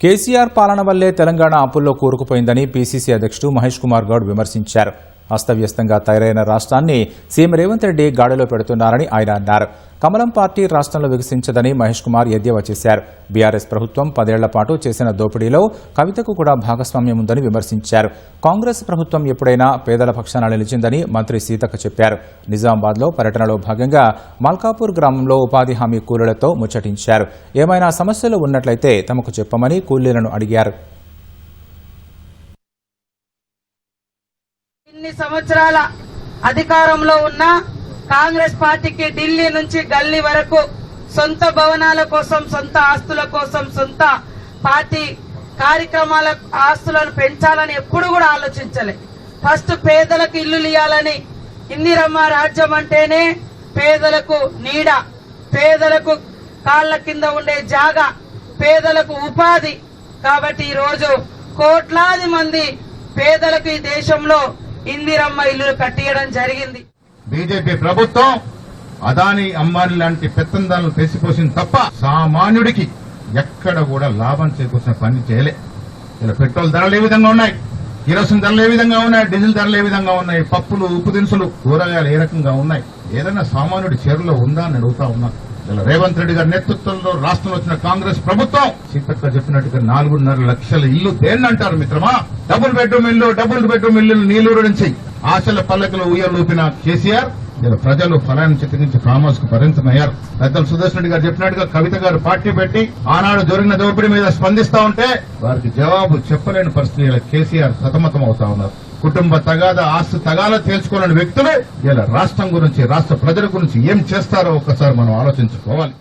కేసీఆర్ పాలన వల్లే తెలంగాణ అప్పుల్లో కూరుకుపోయిందని పీసీసీ అధ్యక్షుడు మహేష్ కుమార్ గౌడ్ విమర్శించారు. అస్తవ్యస్తంగా తయారైన రాష్ట్రాన్ని సీఎం రేవంత్ రెడ్డి గాడిలో పెడుతున్నారని ఆయన అన్నారు. కమలం పార్టీ రాష్ట్రంలో వికసించదని మహేష్ కుమార్ ఎద్దేవా చేశారు. బీఆర్ఎస్ ప్రభుత్వం 10 ఏళ్ల పాటు చేసిన దోపిడీలో కవితకు కూడా భాగస్వామ్యం ఉందని విమర్శించారు. కాంగ్రెస్ ప్రభుత్వం ఎప్పుడైనా పేదల పక్షాన నిలిచిందని మంత్రి సీతక్క చెప్పారు. నిజామాబాద్లో పర్యటనలో భాగంగా మల్కాపూర్ గ్రామంలో ఉపాధి హామీ కూలీలతో ముచ్చటించారు. ఏమైనా సమస్యలు ఉన్నట్లయితే తమకు చెప్పమని కూలీలను అడిగారు. ఇన్ని సంవత్సరాల అధికారంలో ఉన్న కాంగ్రెస్ పార్టీకి ఢిల్లీ నుంచి గల్లీ వరకు సొంత భవనాల కోసం, సొంత ఆస్తుల కోసం, సొంత పార్టీ కార్యక్రమాల ఆస్తులను పెంచాలని ఎప్పుడు కూడా ఆలోచించలే. ఫస్ట్ పేదలకు ఇల్లులు ఇవ్వాలని, ఇందిరమ్మ రాజ్యం అంటేనే పేదలకు నీడ, పేదలకు కాళ్ల కింద ఉండే జాగా, పేదలకు ఉపాధి. కాబట్టి ఈ రోజు కోట్లాది మంది పేదలకు ఈ దేశంలో ఇందిరమ్మ ఇల్లులు కట్టియడం జరిగింది. బీజేపీ ప్రభుత్వం అదానీ అంబానీ లాంటి పెత్తందాలను తెసిపోసింది తప్ప సామాన్యుడికి ఎక్కడ కూడా లాభం చేకూర్చిన పని చేయలే. ఇలా పెట్రోల్ ధరలు ఏ విధంగా ఉన్నాయి, కిరోసిన్ ధరలు ఏ విధంగా ఉన్నాయి, డీజిల్ ధరలు ఏ విధంగా ఉన్నాయి, పప్పులు, ఉప్పు దినుసులు, కూరగాయలు ఏ రకంగా ఉన్నాయి, ఏదైనా సామాన్యుడి చేరులో ఉందా అని అడుగుతా ఉన్నా. ఇలా రేవంత్ రెడ్డి గారి నేతృత్వంలో రాష్ట్రంలో వచ్చిన కాంగ్రెస్ ప్రభుత్వం సీతక్క చెప్పినట్టుగా 4.5 లక్షల ఇల్లు దేన్నంటారు మిత్రమా? డబుల్ బెడ్రూమ్ ఇల్లు నీలూరు నుంచి ఆశల పల్లెకలు ఊయలూపిన కేసీఆర్ ఇలా ప్రజలు ఫలాన్ని చిత్తగించి ఫామ్ హౌస్ కు పరిమితమయ్యారు. పెద్దలు సుదర్శన్ రెడ్డి గారు చెప్పినట్టుగా కవిత గారు పార్టీ పెట్టి ఆనాడు జరిగిన దోపిడీ మీద స్పందిస్తా ఉంటే వారికి జవాబు చెప్పలేని పరిస్థితి కేసీఆర్ సతమతం అవుతా ఉన్నారు. కుటుంబ తగాద, ఆస్తి తగాద తేల్చుకోలేని వ్యక్తులు ఇలా రాష్ట్రం గురించి, రాష్ట్ర ప్రజల గురించి ఏం చేస్తారో ఒక్కసారి మనం ఆలోచించుకోవాలి.